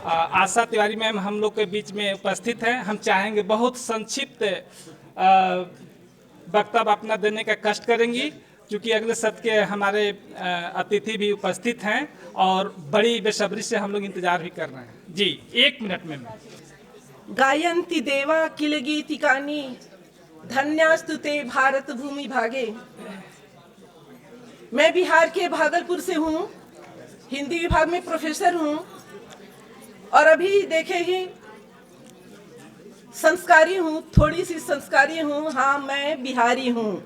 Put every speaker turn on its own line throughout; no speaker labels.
आशा Tiwari ma'am हम लोग के बीच में उपस्थित हैं। हम चाहेंगे बहुत संक्षिप्त वक्तव्य अपना देने का कष्ट करेंगी, क्योंकि अगले सत्र के हमारे अतिथि भी उपस्थित हैं और बड़ी बेसब्री से हम लोग इंतजार भी कर रहे हैं। जी 1 मिनट में
गायन्ति देवा किल गीतिकानि धन्यास्तु ते भारत भूमि भागे। मैं बिहार के भागलपुर से हूँ, हिंदी विभाग में प्रोफेसर हूँ और अभी देखे ही संस्कारी हूँ, थोड़ी सी संस्कारी हूँ। हाँ, मैं बिहारी हूँ।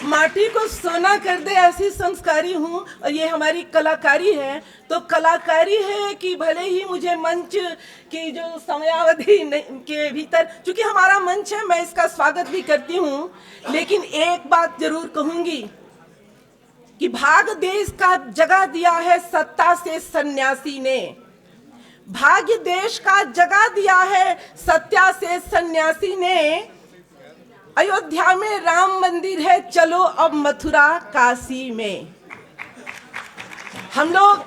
माटी को सोना कर दे ऐसी संस्कारी हूँ और ये हमारी कलाकारी है। तो कलाकारी है कि भले ही मुझे मंच की जो समयावधि के भीतर, चूंकि हमारा मंच है, मैं इसका स्वागत भी करती हूँ, लेकिन एक बात जरूर कहूंगी कि भाग देश का जगा दिया है सत्ता से सन्यासी ने। भाग्य देश का जगा दिया है सत्या से सन्यासी ने। अयोध्या में राम मंदिर है, चलो अब मथुरा काशी में। हम लोग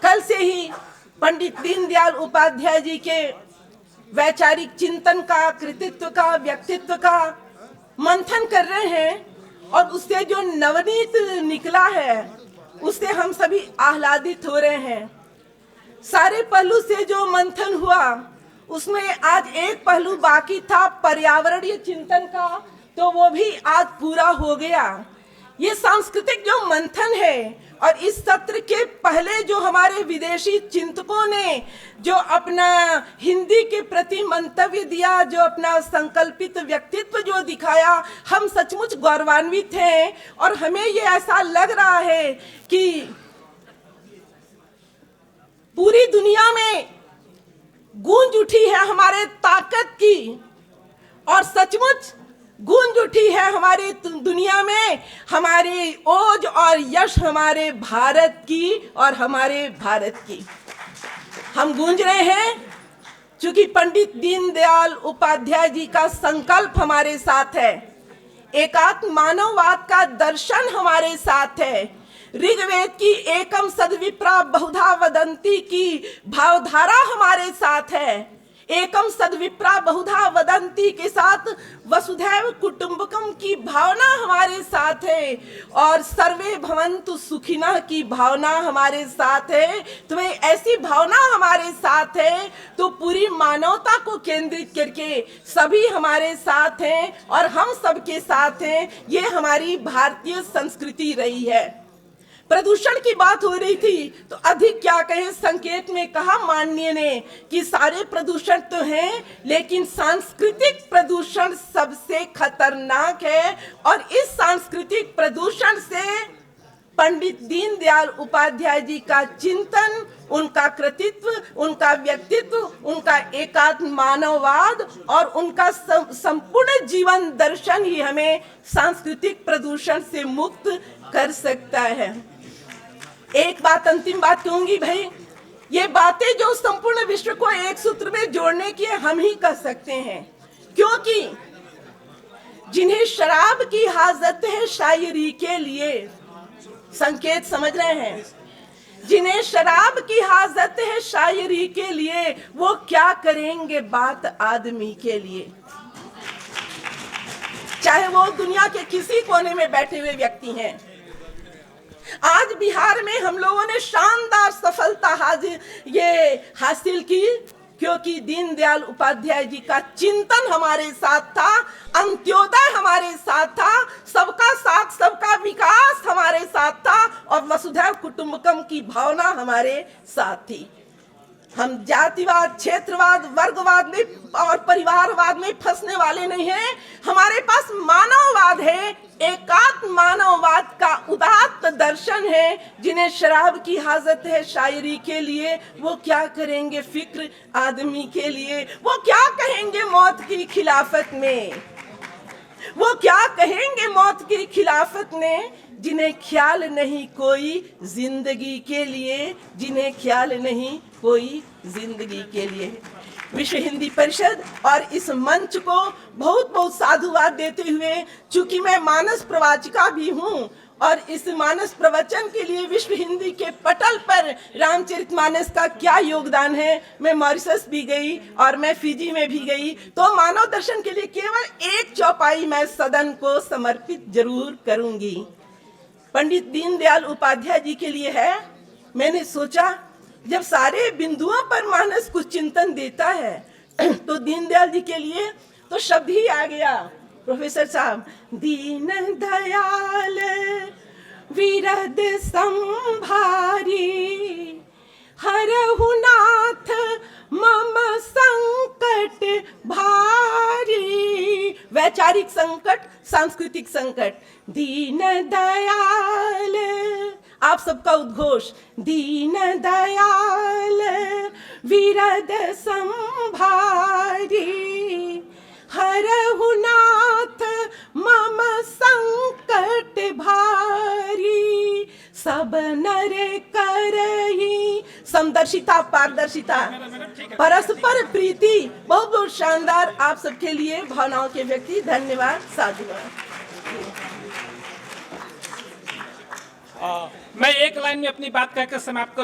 कल से ही पंडित दीनदयाल उपाध्याय जी के वैचारिक चिंतन का, कृतित्व का, व्यक्तित्व का मंथन कर रहे हैं और उससे जो नवनीत निकला है उससे हम सभी आह्लादित हो रहे हैं। सारे पहलू से जो मंथन हुआ उसमें आज एक पहलू बाकी था पर्यावरणीय चिंतन का, तो वो भी आज पूरा हो गया। ये सांस्कृतिक जो मंथन है और इस सत्र के पहले जो हमारे विदेशी चिंतकों ने जो अपना हिंदी के प्रति मंतव्य दिया, जो अपना संकल्पित व्यक्तित्व जो दिखाया, हम सचमुच गौरवान्वित हैं। और हमें ये ऐसा लग रहा है कि पूरी दुनिया में गूंज उठी है हमारे ताकत की और सचमुच गूंज उठी है हमारी दुनिया में हमारी ओज और यश हमारे भारत की और हमारे भारत की। हम गूंज रहे हैं क्योंकि पंडित दीनदयाल उपाध्याय जी का संकल्प हमारे साथ है, एकात्म मानववाद का दर्शन हमारे साथ है, ऋग्वेद की एकम सद्विप्रा बहुधा वदंती की भावधारा हमारे साथ है। एकम सद्विप्रा बहुधा वदंती के साथ वसुधैव कुटुंबकम की भावना हमारे साथ है और सर्वे भवन्तु सुखिनः की भावना हमारे साथ है। तो भाई ऐसी भावना हमारे साथ है तो पूरी मानवता को केंद्रित करके सभी हमारे साथ हैं और हम सबके साथ हैं। ये हमारी भारतीय संस्कृति रही है। प्रदूषण की बात हो रही थी तो अधिक क्या कहें, संकेत में कहा माननीय ने कि सारे प्रदूषण तो हैं लेकिन सांस्कृतिक प्रदूषण सबसे खतरनाक है। और इस सांस्कृतिक प्रदूषण से पंडित दीनदयाल उपाध्याय जी का चिंतन, उनका कृतित्व, उनका व्यक्तित्व, उनका एकात्म मानववाद और उनका संपूर्ण जीवन दर्शन ही हमें सांस्कृतिक प्रदूषण से मुक्त कर सकता है। एक बात, अंतिम बात कहूंगी भाई, ये बातें जो संपूर्ण विश्व को एक सूत्र में जोड़ने की हम ही कर सकते हैं, क्योंकि जिन्हें शराब की हाजत है शायरी के लिए, संकेत समझ रहे हैं, जिन्हें शराब की हाजत है शायरी के लिए, वो क्या करेंगे बात आदमी के लिए। चाहे वो दुनिया के किसी कोने में बैठे हुए व्यक्ति हैं। आज बिहार में हम लोगों ने शानदार सफलता हासिल की क्योंकि दीनदयाल उपाध्याय जी का चिंतन हमारे साथ था, अंत्योदय हमारे साथ था, सबका साथ सबका विकास हमारे साथ था और वसुधैव कुटुंबकम की भावना हमारे साथ थी। हम जातिवाद, क्षेत्रवाद, वर्गवाद में और परिवारवाद में फंसने वाले नहीं हैं। हमारे पास मानववाद है, एकात्म मानववाद का उदात्त दर्शन है। जिन्हें शराब की हाजत है शायरी के लिए, वो क्या करेंगे फिक्र आदमी के लिए। वो क्या कहेंगे मौत की खिलाफत में, वो क्या कहेंगे मौत की खिलाफत में। जिन्हें ख्याल नहीं कोई जिंदगी के लिए, जिन्हें ख्याल नहीं कोई जिंदगी के लिए। विश्व हिंदी परिषद और इस मंच को बहुत बहुत साधुवाद देते हुए, चूंकि मैं मानस प्रवाचिका भी हूँ और इस मानस प्रवचन के लिए विश्व हिंदी के पटल पर रामचरितमानस का क्या योगदान है। मैं मॉरिशस भी गई और मैं फिजी में भी गई, तो मानव दर्शन के लिए केवल एक चौपाई मैं सदन को समर्पित जरूर करूंगी। पंडित दीनदयाल उपाध्याय जी के लिए है। मैंने सोचा जब सारे बिंदुओं पर मानस कुछ चिंतन देता है तो दीनदयाल जी के लिए तो शब्द ही आ गया। प्रोफेसर साहब, दीन दयाल विरद संभारी, हरहु नाथ मम संकट भारी। वैचारिक संकट, सांस्कृतिक संकट, दीन दयाल, आप सबका उद्घोष, दीन दयाल विरद संभारी, हरहु नाथ मम संकट भारी। सब नर करई समदर्शिता, पारदर्शिता, परस्पर प्रीति। बहुत बहुत शानदार आप सबके लिए भावनाओं के व्यक्ति। धन्यवाद, साधुवाद।
मैं एक लाइन में अपनी बात कहकर समाप्त